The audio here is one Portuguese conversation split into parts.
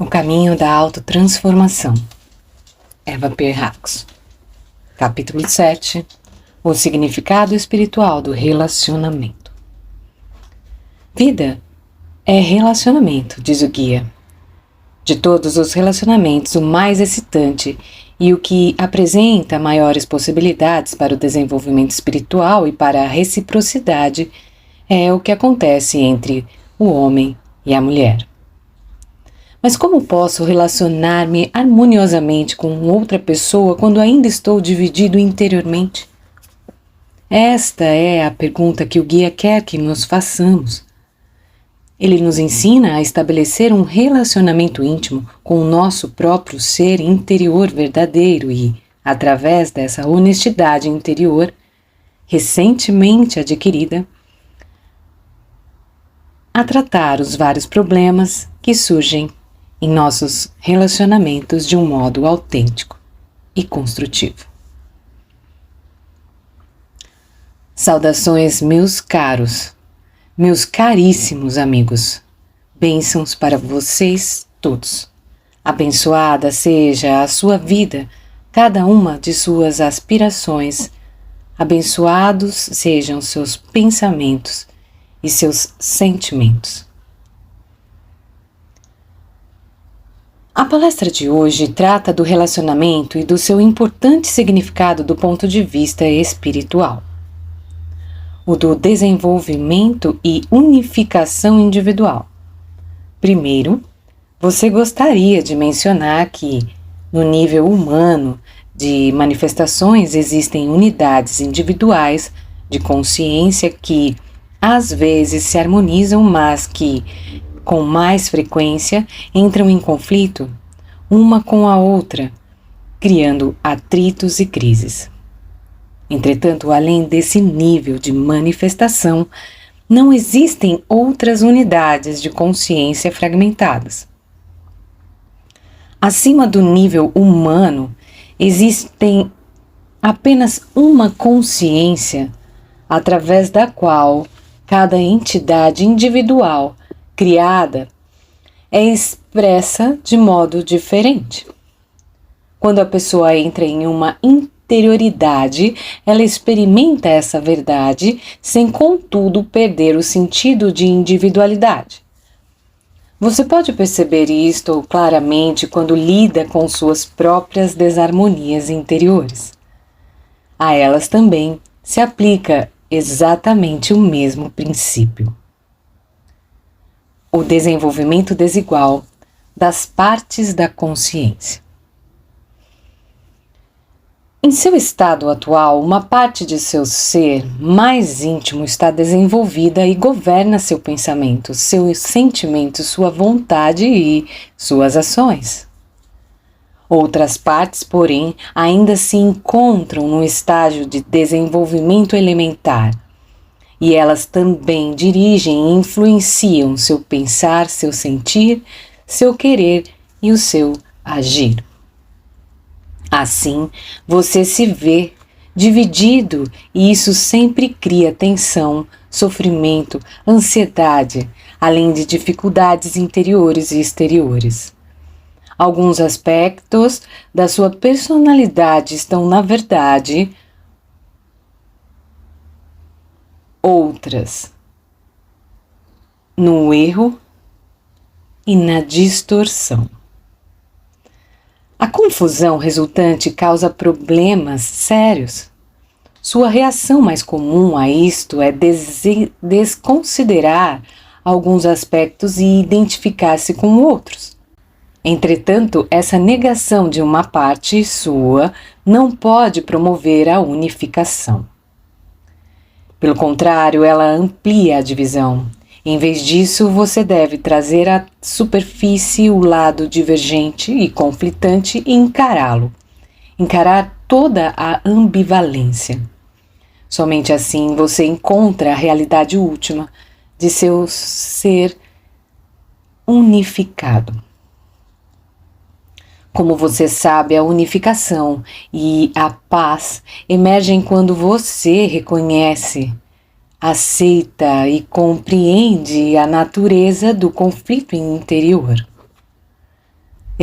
O caminho da autotransformação. Eva Pierrakos. Capítulo 7. O significado espiritual do relacionamento. Vida é relacionamento, diz o guia. De todos os relacionamentos, o mais excitante e o que apresenta maiores possibilidades para o desenvolvimento espiritual e para a reciprocidade é o que acontece entre o homem e a mulher. Mas como posso relacionar-me harmoniosamente com outra pessoa quando ainda estou dividido interiormente? Esta é a pergunta que o guia quer que nos façamos. Ele nos ensina a estabelecer um relacionamento íntimo com o nosso próprio ser interior verdadeiro e, através dessa honestidade interior, recentemente adquirida, a tratar os vários problemas que surgem em nossos relacionamentos de um modo autêntico e construtivo. Saudações, meus caros, meus caríssimos amigos. Bênçãos para vocês todos. Abençoada seja a sua vida, cada uma de suas aspirações. Abençoados sejam seus pensamentos e seus sentimentos. A palestra de hoje trata do relacionamento e do seu importante significado do ponto de vista espiritual. O do desenvolvimento e unificação individual. Primeiro, você gostaria de mencionar que, no nível humano de manifestações, existem unidades individuais de consciência que, às vezes, se harmonizam, mas que, com mais frequência, entram em conflito uma com a outra, criando atritos e crises. Entretanto, além desse nível de manifestação, não existem outras unidades de consciência fragmentadas. Acima do nível humano, existem apenas uma consciência através da qual cada entidade individual criada é expressa de modo diferente. Quando a pessoa entra em uma interioridade, ela experimenta essa verdade sem, contudo, perder o sentido de individualidade. Você pode perceber isto claramente quando lida com suas próprias desarmonias interiores. A elas também se aplica exatamente o mesmo princípio. O desenvolvimento desigual das partes da consciência. Em seu estado atual, uma parte de seu ser mais íntimo está desenvolvida e governa seu pensamento, seus sentimentos, sua vontade e suas ações. Outras partes, porém, ainda se encontram no estágio de desenvolvimento elementar, e elas também dirigem e influenciam seu pensar, seu sentir, seu querer e o seu agir. Assim, você se vê dividido e isso sempre cria tensão, sofrimento, ansiedade, além de dificuldades interiores e exteriores. Alguns aspectos da sua personalidade estão, na verdade, outras no erro e na distorção. A confusão resultante causa problemas sérios. Sua reação mais comum a isto é desconsiderar alguns aspectos e identificar-se com outros. Entretanto, essa negação de uma parte sua não pode promover a unificação. Pelo contrário, ela amplia a divisão. Em vez disso, você deve trazer à superfície o lado divergente e conflitante e encará-lo. Encarar toda a ambivalência. Somente assim você encontra a realidade última de seu ser unificado. Como você sabe, a unificação e a paz emergem quando você reconhece aceita e compreende a natureza do conflito interior.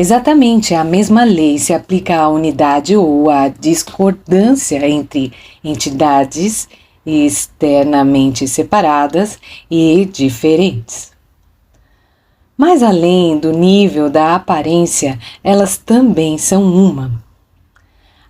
Exatamente a mesma lei se aplica à unidade ou à discordância entre entidades externamente separadas e diferentes. Mas além do nível da aparência, elas também são uma.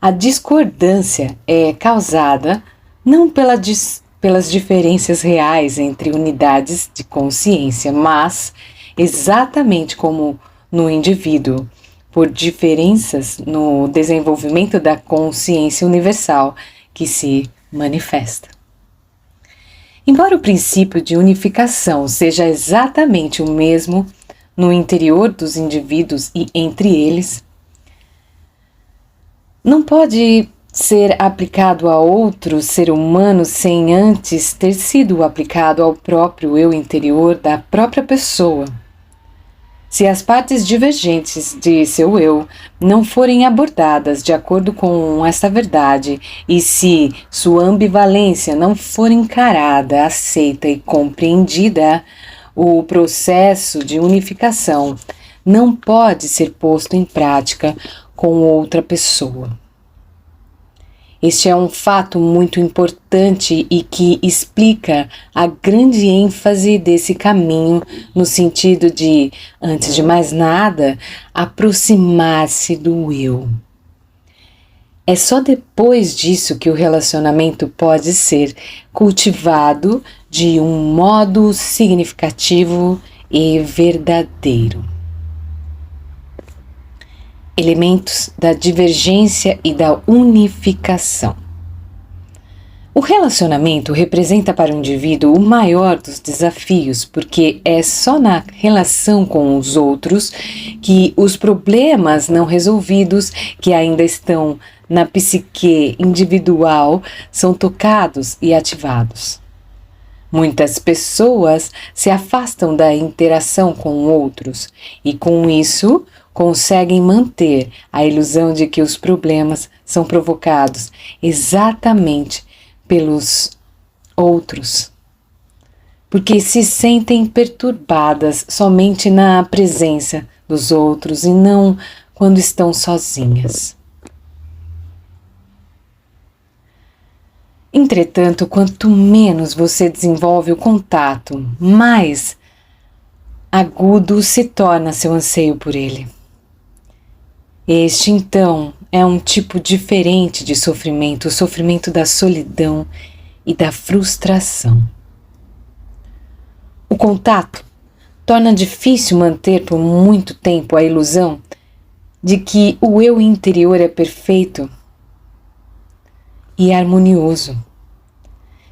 A discordância é causada não pelas diferenças reais entre unidades de consciência, mas, exatamente como no indivíduo, por diferenças no desenvolvimento da consciência universal que se manifesta. Embora o princípio de unificação seja exatamente o mesmo no interior dos indivíduos e entre eles, não pode ser aplicado a outro ser humano sem antes ter sido aplicado ao próprio eu interior da própria pessoa. Se as partes divergentes de seu eu não forem abordadas de acordo com esta verdade e se sua ambivalência não for encarada, aceita e compreendida, o processo de unificação não pode ser posto em prática com outra pessoa. Este é um fato muito importante e que explica a grande ênfase desse caminho no sentido de, antes de mais nada, aproximar-se do eu. É só depois disso que o relacionamento pode ser cultivado de um modo significativo e verdadeiro. Elementos da divergência e da unificação. O relacionamento representa para o indivíduo o maior dos desafios, porque é só na relação com os outros que os problemas não resolvidos que ainda estão na psique individual são tocados e ativados. Muitas pessoas se afastam da interação com outros e, com isso, conseguem manter a ilusão de que os problemas são provocados exatamente pelos outros, porque se sentem perturbadas somente na presença dos outros e não quando estão sozinhas. Entretanto, quanto menos você desenvolve o contato, mais agudo se torna seu anseio por ele. Este, então, é um tipo diferente de sofrimento, o sofrimento da solidão e da frustração. O contato torna difícil manter por muito tempo a ilusão de que o eu interior é perfeito e harmonioso.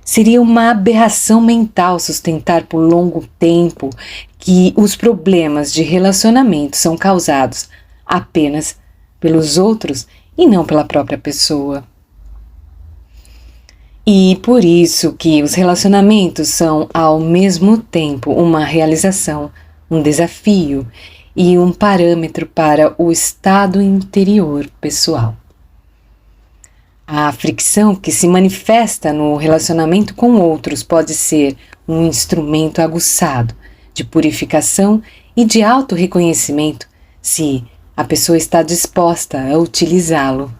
Seria uma aberração mental sustentar por longo tempo que os problemas de relacionamento são causados apenas pelos outros e não pela própria pessoa. E por isso que os relacionamentos são ao mesmo tempo uma realização, um desafio e um parâmetro para o estado interior pessoal. A fricção que se manifesta no relacionamento com outros pode ser um instrumento aguçado de purificação e de auto-reconhecimento se a pessoa está disposta a utilizá-lo.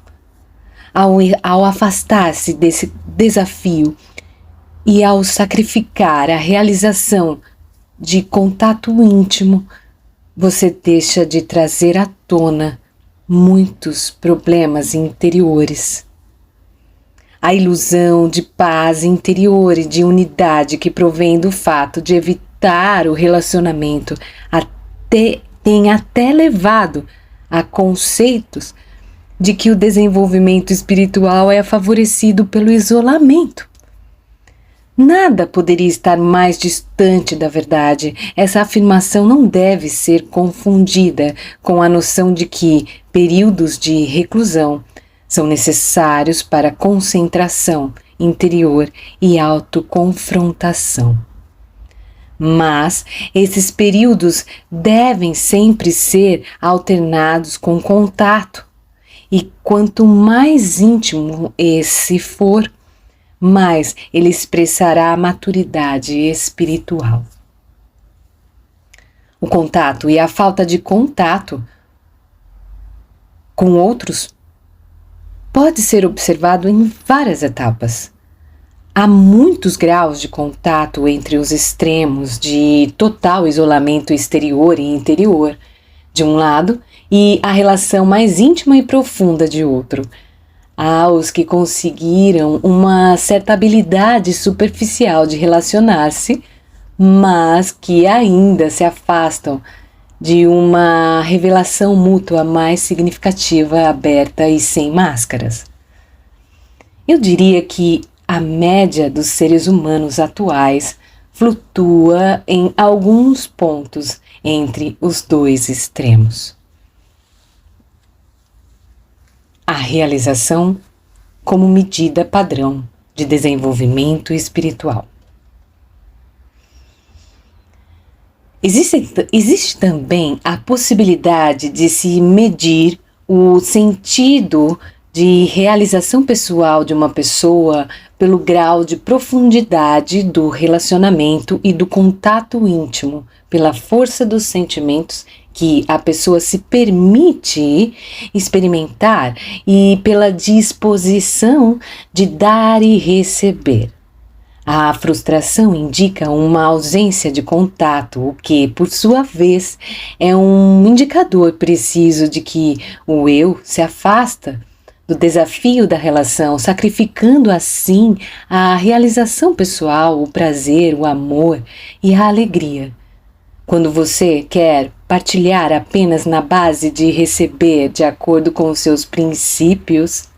Ao afastar-se desse desafio e ao sacrificar a realização de contato íntimo, você deixa de trazer à tona muitos problemas interiores. A ilusão de paz interior e de unidade que provém do fato de evitar o relacionamento tem até levado a conceitos de que o desenvolvimento espiritual é favorecido pelo isolamento. Nada poderia estar mais distante da verdade. Essa afirmação não deve ser confundida com a noção de que períodos de reclusão são necessários para concentração interior e autoconfrontação. Mas esses períodos devem sempre ser alternados com contato, e quanto mais íntimo esse for, mais ele expressará a maturidade espiritual. O contato e a falta de contato com outros pode ser observado em várias etapas. Há muitos graus de contato entre os extremos de total isolamento exterior e interior, de um lado, e a relação mais íntima e profunda de outro. Há os que conseguiram uma certa habilidade superficial de relacionar-se, mas que ainda se afastam de uma revelação mútua mais significativa, aberta e sem máscaras. Eu diria que a média dos seres humanos atuais flutua em alguns pontos entre os dois extremos. A realização como medida padrão de desenvolvimento espiritual. Existe também a possibilidade de se medir o sentido de realização pessoal de uma pessoa pelo grau de profundidade do relacionamento e do contato íntimo, pela força dos sentimentos que a pessoa se permite experimentar e pela disposição de dar e receber. A frustração indica uma ausência de contato, o que, por sua vez, é um indicador preciso de que o eu se afasta do desafio da relação, sacrificando assim a realização pessoal, o prazer, o amor e a alegria. Quando você quer partilhar apenas na base de receber de acordo com os seus princípios,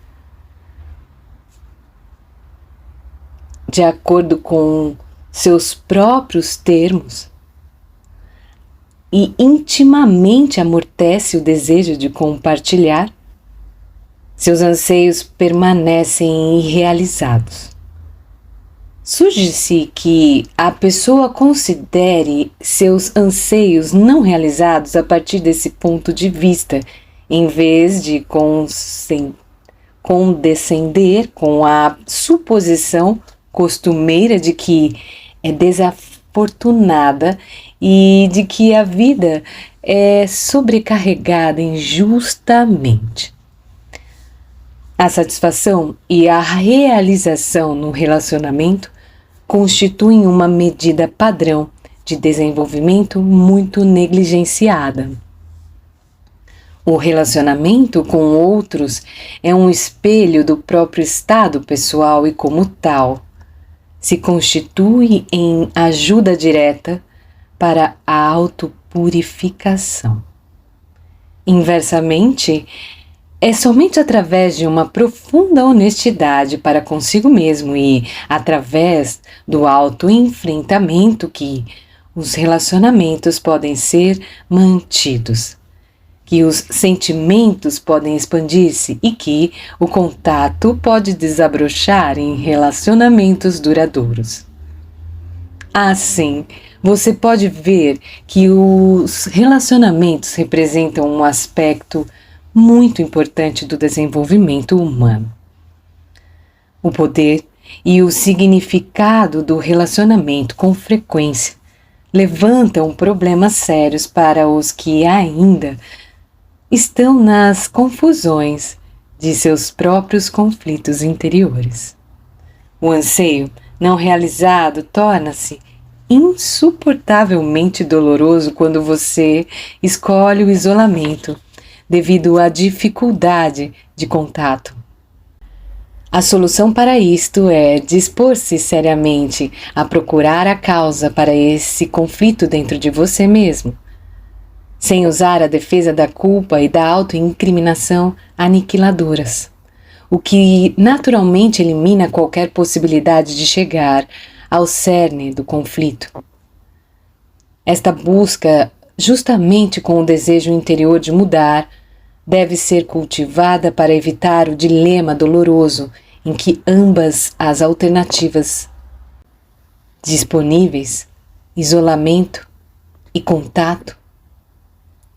de acordo com seus próprios termos, e intimamente amortece o desejo de compartilhar, seus anseios permanecem irrealizados. Surge-se que a pessoa considere seus anseios não realizados a partir desse ponto de vista, em vez de condescender com a suposição costumeira de que é desafortunada e de que a vida é sobrecarregada injustamente. A satisfação e a realização no relacionamento constituem uma medida padrão de desenvolvimento muito negligenciada. O relacionamento com outros é um espelho do próprio estado pessoal e, como tal, se constitui em ajuda direta para a autopurificação. Inversamente, é somente através de uma profunda honestidade para consigo mesmo e através do autoenfrentamento que os relacionamentos podem ser mantidos, que os sentimentos podem expandir-se e que o contato pode desabrochar em relacionamentos duradouros. Assim, você pode ver que os relacionamentos representam um aspecto muito importante do desenvolvimento humano. O poder e o significado do relacionamento com frequência levantam problemas sérios para os que ainda estão nas confusões de seus próprios conflitos interiores. O anseio não realizado torna-se insuportavelmente doloroso quando você escolhe o isolamento devido à dificuldade de contato. A solução para isto é dispor-se seriamente a procurar a causa para esse conflito dentro de você mesmo, sem usar a defesa da culpa e da autoincriminação aniquiladoras, o que naturalmente elimina qualquer possibilidade de chegar ao cerne do conflito. Esta busca, justamente com o desejo interior de mudar, deve ser cultivada para evitar o dilema doloroso em que ambas as alternativas disponíveis, isolamento e contato,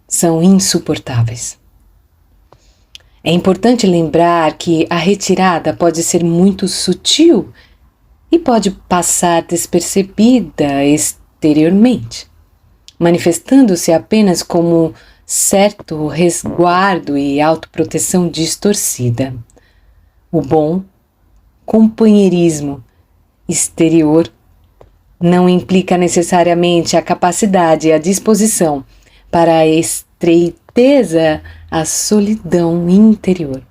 são insuportáveis. É importante lembrar que a retirada pode ser muito sutil e pode passar despercebida exteriormente, manifestando-se apenas como certo resguardo e autoproteção distorcida. O bom companheirismo exterior não implica necessariamente a capacidade e a disposição para a estreiteza, a solidão interior.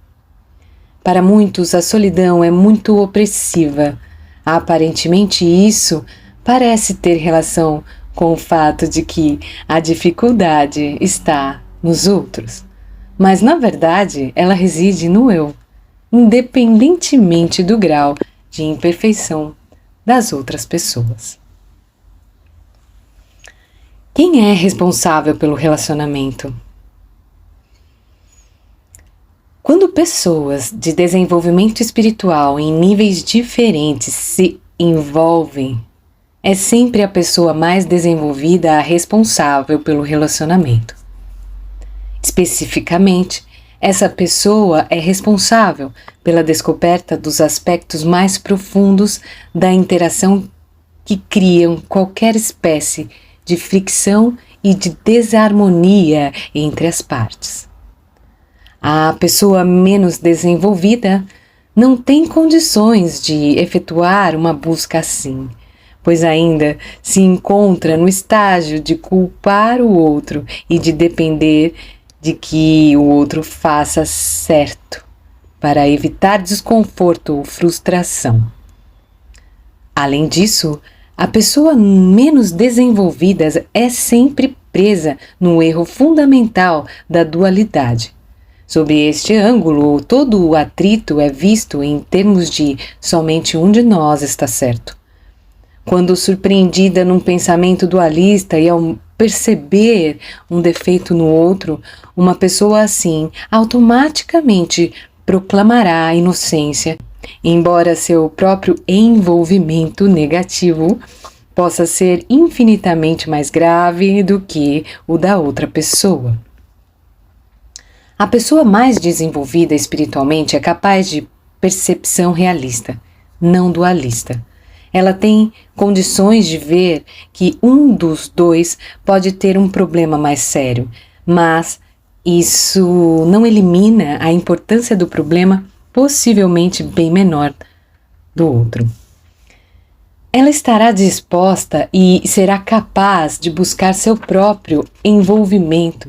Para muitos, a solidão é muito opressiva. Aparentemente, isso parece ter relação com o fato de que a dificuldade está nos outros. Mas, na verdade, ela reside no eu, independentemente do grau de imperfeição das outras pessoas. Quem é responsável pelo relacionamento? Quando pessoas de desenvolvimento espiritual em níveis diferentes se envolvem, é sempre a pessoa mais desenvolvida a responsável pelo relacionamento. Especificamente, essa pessoa é responsável pela descoberta dos aspectos mais profundos da interação que criam qualquer espécie de fricção e de desarmonia entre as partes. A pessoa menos desenvolvida não tem condições de efetuar uma busca assim, pois ainda se encontra no estágio de culpar o outro e de depender de que o outro faça certo para evitar desconforto ou frustração. Além disso, a pessoa menos desenvolvida é sempre presa no erro fundamental da dualidade. Sob este ângulo, todo o atrito é visto em termos de somente um de nós está certo. Quando surpreendida num pensamento dualista e ao perceber um defeito no outro, uma pessoa assim automaticamente proclamará a inocência, embora seu próprio envolvimento negativo possa ser infinitamente mais grave do que o da outra pessoa. A pessoa mais desenvolvida espiritualmente é capaz de percepção realista, não dualista. Ela tem condições de ver que um dos dois pode ter um problema mais sério, mas isso não elimina a importância do problema possivelmente bem menor do outro. Ela estará disposta e será capaz de buscar seu próprio envolvimento,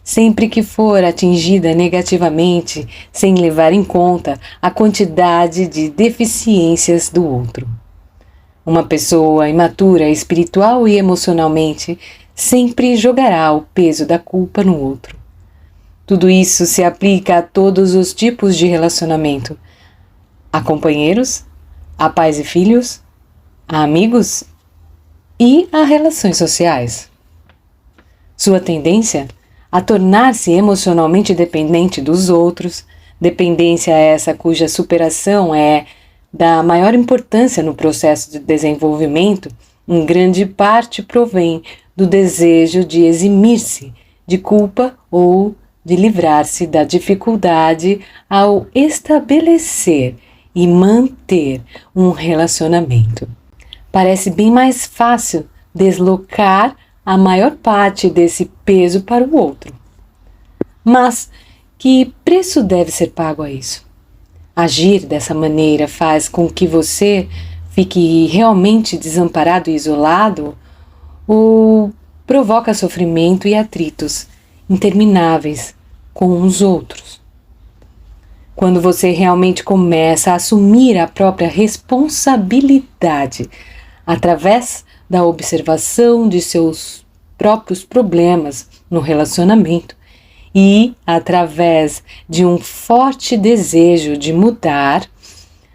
sempre que for atingida negativamente, sem levar em conta a quantidade de deficiências do outro. Uma pessoa imatura espiritual e emocionalmente sempre jogará o peso da culpa no outro. Tudo isso se aplica a todos os tipos de relacionamento: a companheiros, a pais e filhos, a amigos e a relações sociais. Sua tendência a tornar-se emocionalmente dependente dos outros, dependência essa cuja superação é da maior importância no processo de desenvolvimento, em grande parte provém do desejo de eximir-se de culpa ou de livrar-se da dificuldade ao estabelecer e manter um relacionamento. Parece bem mais fácil deslocar a maior parte desse peso para o outro. Mas que preço deve ser pago a isso? Agir dessa maneira faz com que você fique realmente desamparado e isolado ou provoca sofrimento e atritos intermináveis com os outros. Quando você realmente começa a assumir a própria responsabilidade através da observação de seus próprios problemas no relacionamento e através de um forte desejo de mudar,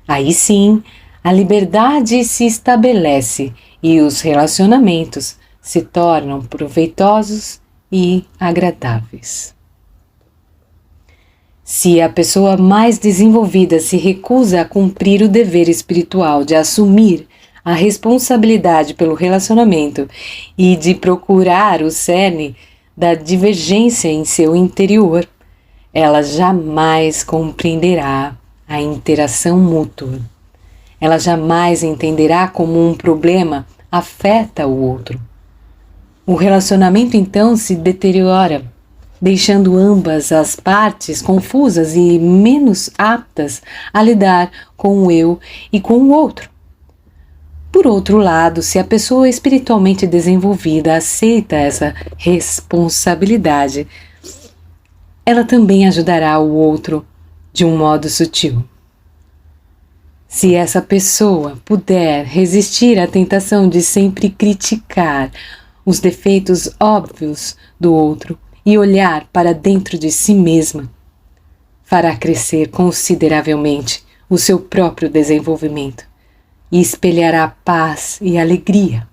aí sim a liberdade se estabelece e os relacionamentos se tornam proveitosos e agradáveis. Se a pessoa mais desenvolvida se recusa a cumprir o dever espiritual de assumir a responsabilidade pelo relacionamento e de procurar o cerne da divergência em seu interior, ela jamais compreenderá a interação mútua. Ela jamais entenderá como um problema afeta o outro. O relacionamento então se deteriora, deixando ambas as partes confusas e menos aptas a lidar com o eu e com o outro. Por outro lado, se a pessoa espiritualmente desenvolvida aceita essa responsabilidade, ela também ajudará o outro de um modo sutil. Se essa pessoa puder resistir à tentação de sempre criticar os defeitos óbvios do outro e olhar para dentro de si mesma, fará crescer consideravelmente o seu próprio desenvolvimento e espelhará paz e alegria.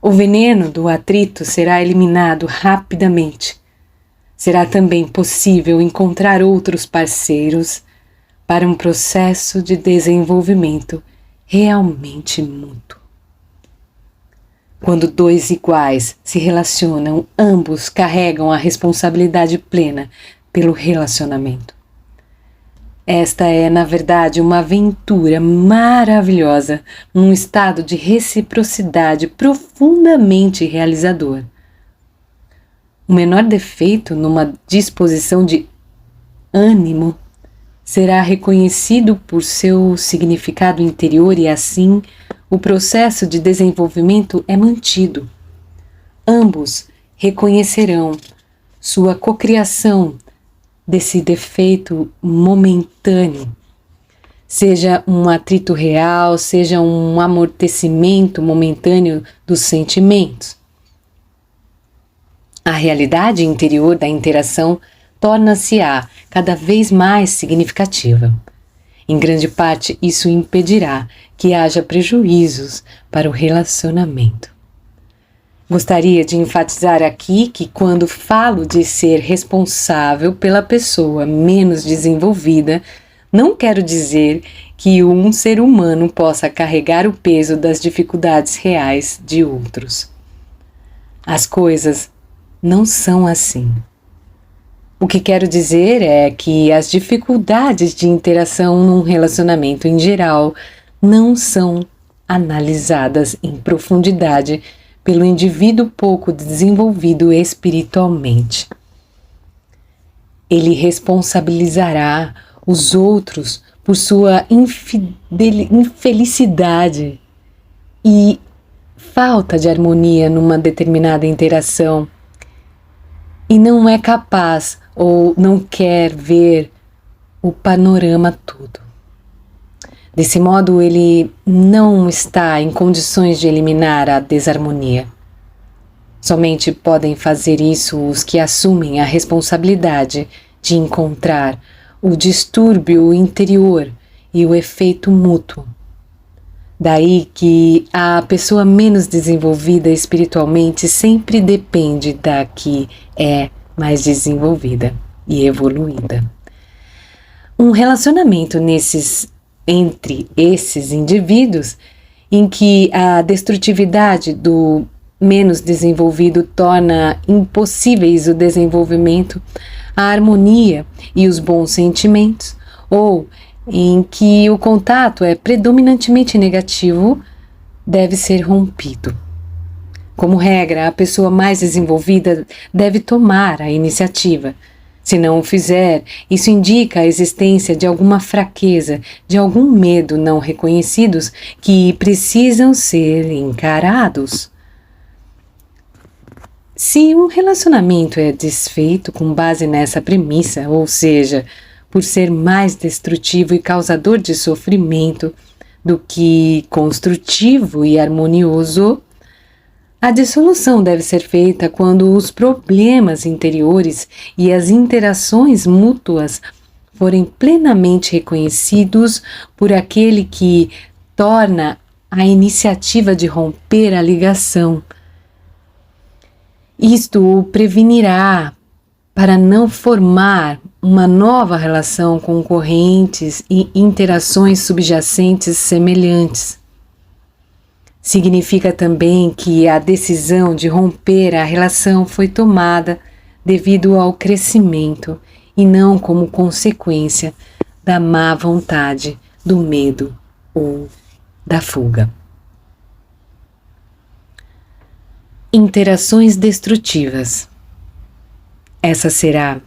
O veneno do atrito será eliminado rapidamente. Será também possível encontrar outros parceiros para um processo de desenvolvimento realmente mútuo. Quando dois iguais se relacionam, ambos carregam a responsabilidade plena pelo relacionamento. Esta é, na verdade, uma aventura maravilhosa, num estado de reciprocidade profundamente realizador. O menor defeito numa disposição de ânimo será reconhecido por seu significado interior e assim o processo de desenvolvimento é mantido. Ambos reconhecerão sua cocriação desse defeito momentâneo, seja um atrito real, seja um amortecimento momentâneo dos sentimentos. A realidade interior da interação torna-se-á cada vez mais significativa. Em grande parte, isso impedirá que haja prejuízos para o relacionamento. Gostaria de enfatizar aqui que quando falo de ser responsável pela pessoa menos desenvolvida, não quero dizer que um ser humano possa carregar o peso das dificuldades reais de outros. As coisas não são assim. O que quero dizer é que as dificuldades de interação num relacionamento em geral não são analisadas em profundidade pelo indivíduo pouco desenvolvido espiritualmente. Ele responsabilizará os outros por sua infelicidade e falta de harmonia numa determinada interação e não é capaz ou não quer ver o panorama todo. Desse modo, ele não está em condições de eliminar a desarmonia. Somente podem fazer isso os que assumem a responsabilidade de encontrar o distúrbio interior e o efeito mútuo. Daí que a pessoa menos desenvolvida espiritualmente sempre depende da que é mais desenvolvida e evoluída. Um relacionamento entre esses indivíduos, em que a destrutividade do menos desenvolvido torna impossíveis o desenvolvimento, a harmonia e os bons sentimentos, ou em que o contato é predominantemente negativo, deve ser rompido. Como regra, a pessoa mais desenvolvida deve tomar a iniciativa. Se não o fizer, isso indica a existência de alguma fraqueza, de algum medo não reconhecidos que precisam ser encarados. Se um relacionamento é desfeito com base nessa premissa, ou seja, por ser mais destrutivo e causador de sofrimento do que construtivo e harmonioso, a dissolução deve ser feita quando os problemas interiores e as interações mútuas forem plenamente reconhecidos por aquele que torna a iniciativa de romper a ligação. Isto o prevenirá para não formar uma nova relação com correntes e interações subjacentes semelhantes. Significa também que a decisão de romper a relação foi tomada devido ao crescimento e não como consequência da má vontade, do medo ou da fuga. Interações destrutivas. Essa será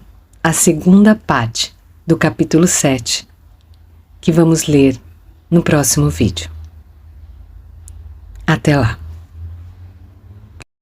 a segunda parte do capítulo 7, que vamos ler no próximo vídeo. Até lá!